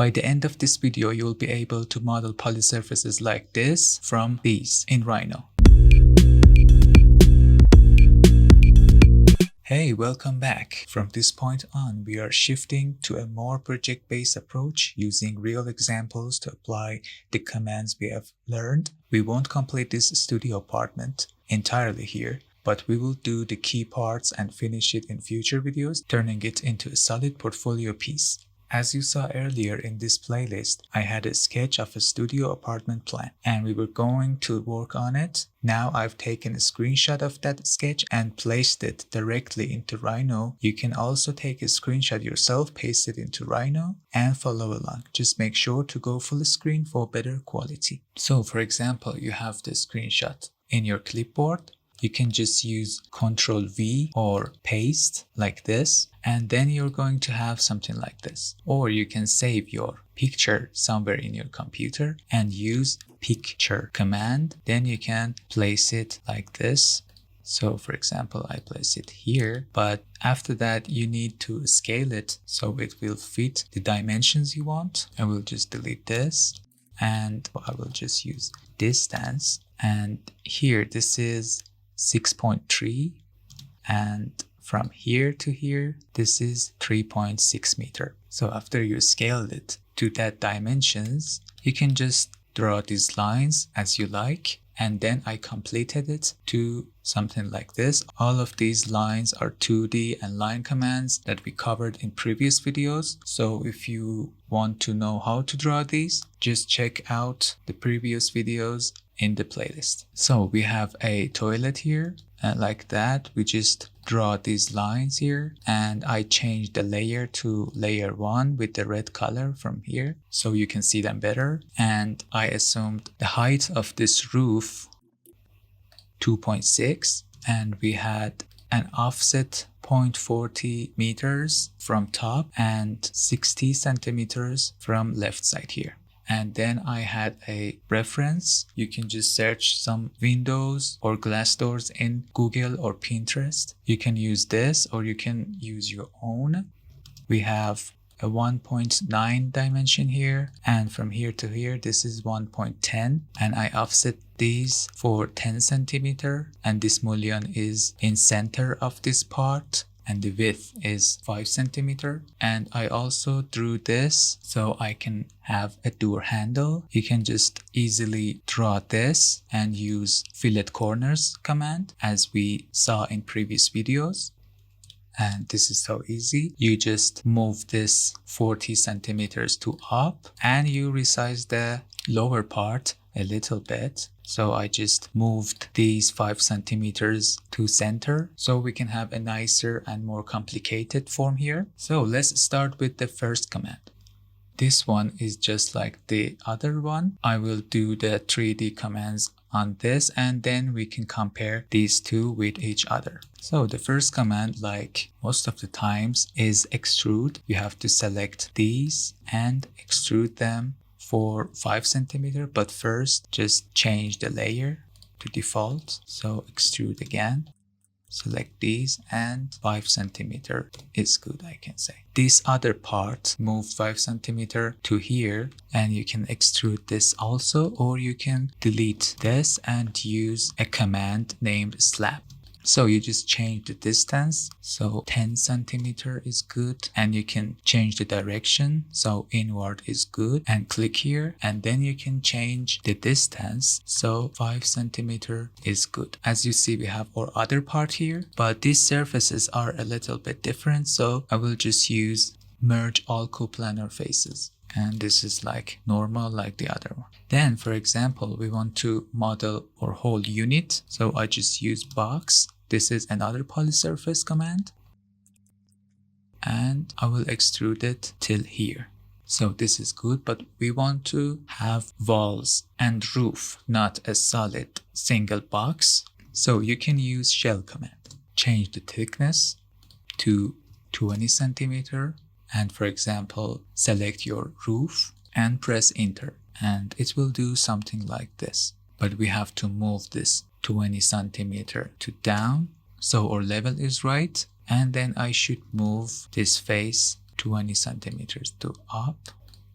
By the end of this video, you will be able to model polysurfaces like this from these in Rhino. Hey, welcome back. From this point on, we are shifting to a more project-based approach using real examples to apply the commands we have learned. We won't complete this studio apartment entirely here, but we will do the key parts and finish it in future videos, turning it into a solid portfolio piece. As you saw earlier in this playlist, I had a sketch of a studio apartment plan and we were going to work on it. Now I've taken a screenshot of that sketch and placed it directly into Rhino. You can also take a screenshot yourself, paste it into Rhino and follow along. Just make sure to go full screen for better quality. So for example, you have the screenshot in your clipboard. You can just use Ctrl V or paste like this, and then you're going to have something like this. Or you can save your picture somewhere in your computer and use picture command. Then you can place it like this. So for example, I place it here, but after that you need to scale it so it will fit the dimensions you want. I will just delete this and I will just use distance. And here this is 6.3 and from here to here this is 3.6 meter. So after you scale it to that dimensions, you can just draw these lines as you like, and then I completed it to something like this. All of these lines are 2D and line commands that we covered in previous videos. So if you want to know how to draw these, just check out the previous videos in the playlist. So we have a toilet here and like that we just draw these lines here, and I changed the layer to layer 1 with the red color from here so you can see them better. And I assumed the height of this roof 2.6 and we had an offset 0.40 meters from top and 60 centimeters from left side here. And then I had a reference. You can just search some windows or glass doors in Google or Pinterest. You can use this or you can use your own. We have a 1.9 dimension here, and from here to here this is 1.10, and I offset these for 10 centimeter, and this mullion is in center of this part and the width is 5 centimeter. And I also drew this so I can have a door handle. You can just easily draw this and use fillet corners command as we saw in previous videos. And this is so easy. You just move this 40 centimeters to up and you resize the lower part a little bit. So I just moved these 5 centimeters to center so we can have a nicer and more complicated form here. So let's start with the first command. This one is just like the other one. I will do the 3D commands on this and then we can compare these two with each other. So the first command, like most of the times, is extrude. You have to select these and extrude them for 5 centimeter, but first just change the layer to default. So extrude again, select these, and 5 centimeter is good, I can say. This other part moved 5 centimeter to here, and you can extrude this also, or you can delete this and use a command named slab. So you just change the distance, so 10 centimeter is good, and you can change the direction, so inward is good, and click here, and then you can change the distance, so 5 centimeter is good. As you see, we have our other part here, but these surfaces are a little bit different, so I will just use merge all coplanar faces. And this is like normal like the other one. Then for example, we want to model our whole unit. So I just use box. This is another polysurface command. And I will extrude it till here. So this is good, but we want to have walls and roof, not a solid single box. So you can use shell command. Change the thickness to 20 centimeter. And for example, select your roof and press enter and it will do something like this. But we have to move this 20 centimeter to down so our level is right, and then I should move this face 20 centimeters to up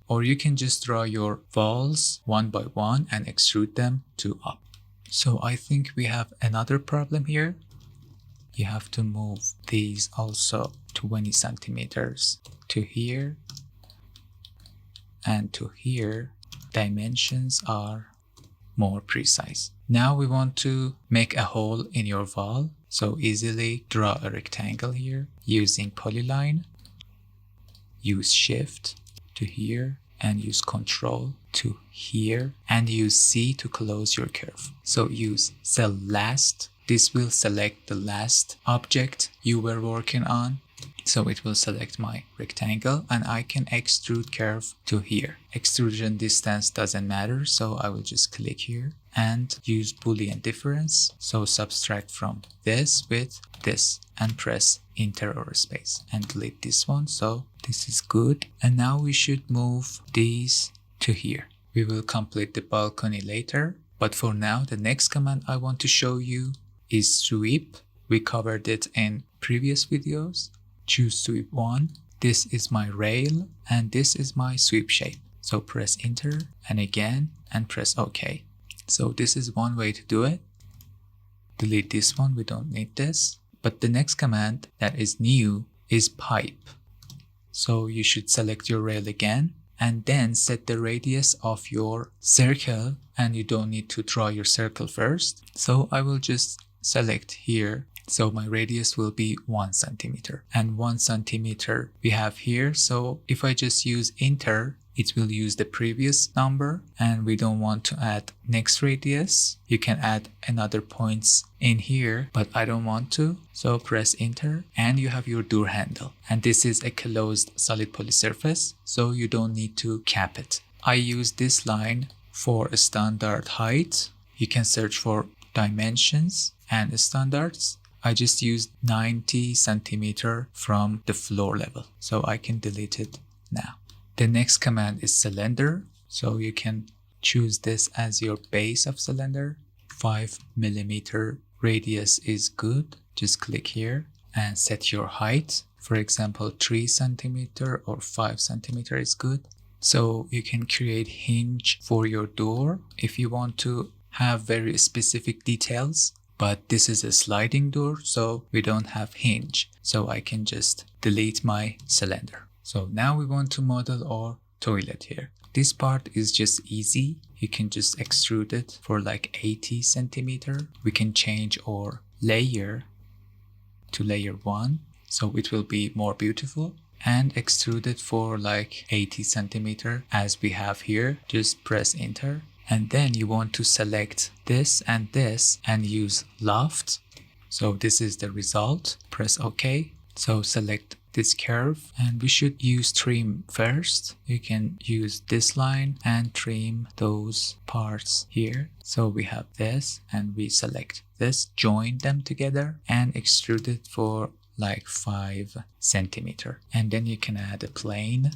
or you can just draw your walls one by one and extrude them to up. So I think we have another problem here. You have to move these also 20 centimeters to here and to here. Dimensions are more precise. Now we want to make a hole in your wall. So easily draw a rectangle here using polyline. Use shift to here and use control to here and use C to close your curve. So use cell last. This will select the last object you were working on. So it will select my rectangle and I can extrude curve to here. Extrusion distance doesn't matter, so I will just click here and use BooleanDifference. So subtract from this with this and press enter or space and delete this one. So this is good. And now we should move these to here. We will complete the balcony later, but for now the next command I want to show you is sweep. We covered it in previous videos. Choose sweep 1. This is my rail and this is my sweep shape. So press enter and again and press OK. So this is one way to do it. Delete this one, we don't need this. But the next command that is new is pipe. So you should select your rail again and then set the radius of your circle, and you don't need to draw your circle first. So I will just select here. So my radius will be 1 centimeter and 1 centimeter we have here. So if I just use enter, it will use the previous number and we don't want to add next radius. You can add another points in here, but I don't want to. So press enter and you have your door handle. And this is a closed solid polysurface, so you don't need to cap it. I use this line for a standard height. You can search for dimensions and standards. I just used 90 centimeter from the floor level, so I can delete it now. The next command is cylinder, so you can choose this as your base of cylinder. 5 millimeter radius is good. Just click here and set your height. For example, 3 centimeter or 5 centimeter is good. So you can create hinge for your door if you want to have very specific details. But this is a sliding door, so we don't have hinge. So I can just delete my cylinder. So now we want to model our toilet here. This part is just easy. You can just extrude it for like 80 centimeter. We can change our layer to layer 1. So it will be more beautiful. And extrude it for like 80 centimeter as we have here. Just press enter. And then you want to select this and use Loft. So this is the result. Press OK. So select this curve and we should use trim first. You can use this line and trim those parts here. So we have this and we select this, join them together and extrude it for like 5 centimeter. And then you can add a plane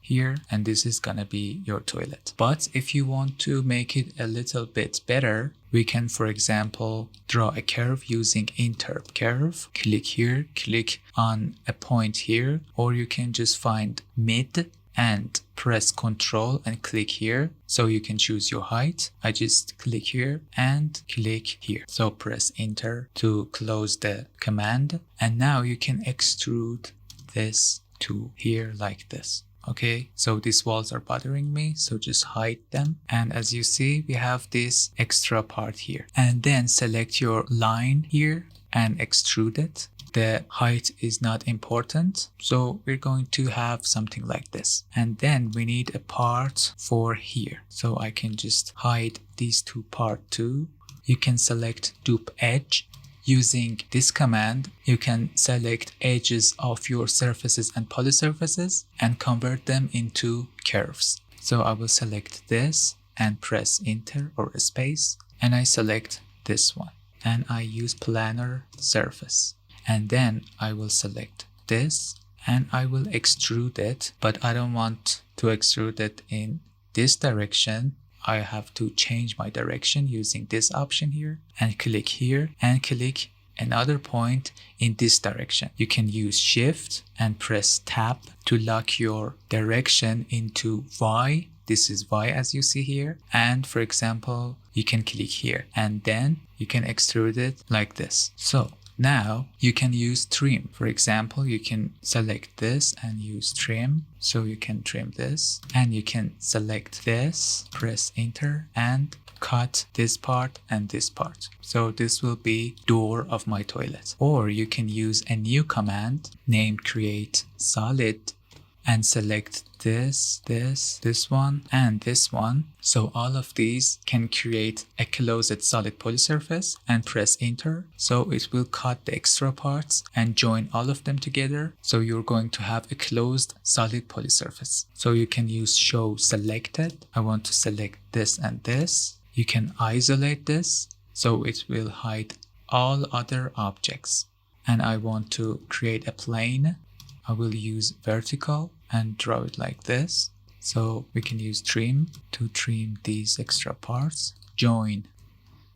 here and this is gonna be your toilet. But if you want to make it a little bit better, we can, for example, draw a curve using interp curve. Click here, click on a point here, or you can just find mid and press Ctrl and click here. So you can choose your height. I just click here and click here. So press enter to close the command. And now you can extrude this to here like this. Okay, so these walls are bothering me, so just hide them. And as you see, we have this extra part here. And then select your line here and extrude it. The height is not important, so we're going to have something like this. And then we need a part for here. So I can just hide these two parts too. You can select dupe edge. Using this command, you can select edges of your surfaces and polysurfaces and convert them into curves. So I will select this and press enter or space, and I select this one and I use planar surface. And then I will select this and I will extrude it, but I don't want to extrude it in this direction. I have to change my direction using this option here and click here and click another point in this direction. You can use Shift and press Tab to lock your direction into Y. This is Y as you see here. And for example, you can click here and then you can extrude it like this. So now you can use trim. For example, you can select this and use trim. So you can trim this and you can select this, press enter and cut this part and this part. So this will be door of my toilet. Or you can use a new command named CreateSolid and select this one, and this one. So all of these can create a closed solid polysurface and press enter. So it will cut the extra parts and join all of them together. So you're going to have a closed solid polysurface. So you can use show selected. I want to select this and this. You can isolate this so it will hide all other objects. And I want to create a plane. I will use vertical and draw it like this. So we can use trim to trim these extra parts, join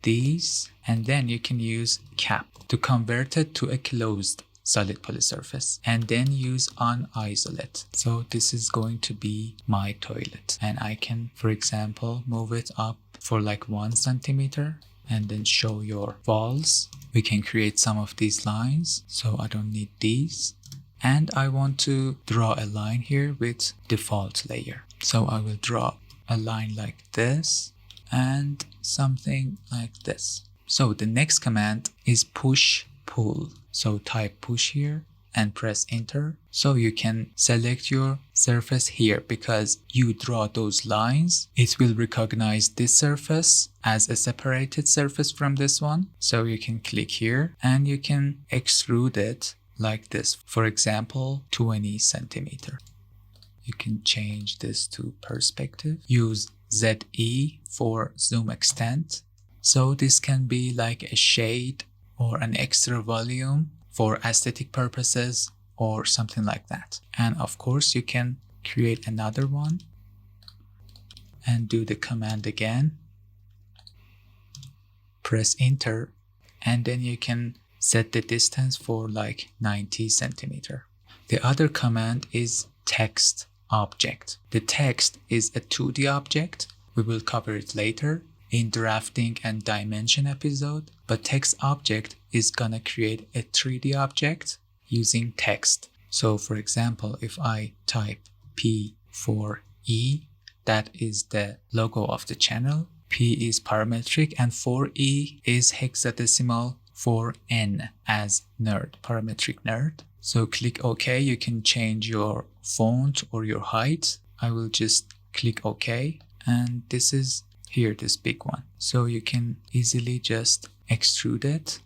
these, and then you can use cap to convert it to a closed solid polysurface, and then use unisolate. So this is going to be my toilet, and I can, for example, move it up for like 1 centimeter and then show your walls. We can create some of these lines, so I don't need these. And I want to draw a line here with default layer. So I will draw a line like this and something like this. So the next command is PushPull. So type push here and press enter. So you can select your surface here. Because you draw those lines, it will recognize this surface as a separated surface from this one. So you can click here and you can extrude it like this, for example 20 centimeter. You can change this to perspective. Use ZE for zoom extent. So this can be like a shade or an extra volume for aesthetic purposes or something like that. And of course you can create another one and do the command again, press enter, and then you can set the distance for like 90 centimeter. The other command is TextObject. The text is a 2D object. We will cover it later in drafting and dimension episode, but TextObject is gonna create a 3D object using text. So for example, if I type P for E, that is the logo of the channel. P is parametric and 4E is hexadecimal for N as nerd, parametric nerd. So click OK. You can change your font or your height. I will just click OK, and this is here, this big one. So you can easily just extrude it.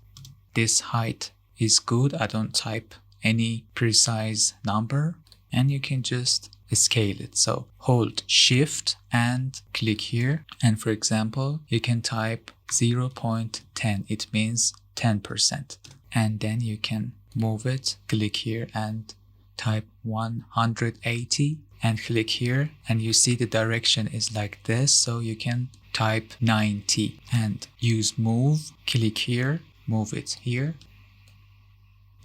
This height is good. I don't type any precise number, and you can just scale it. So hold shift and click here, and for example you can type 0.10. it means 10%, and then you can move it, click here and type 180 and click here, and you see the direction is like this. So you can type 90 and use move, click here, move it here,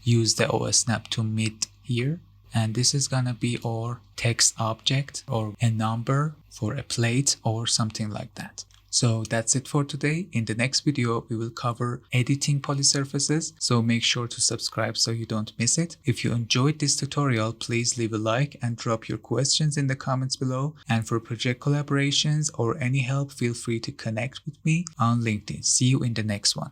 use the OS snap to meet here, and this is gonna be our text object or a number for a plate or something like that. So that's it for today. In the next video, we will cover editing polysurfaces. So make sure to subscribe so you don't miss it. If you enjoyed this tutorial, please leave a like and drop your questions in the comments below. And for project collaborations or any help, feel free to connect with me on LinkedIn. See you in the next one.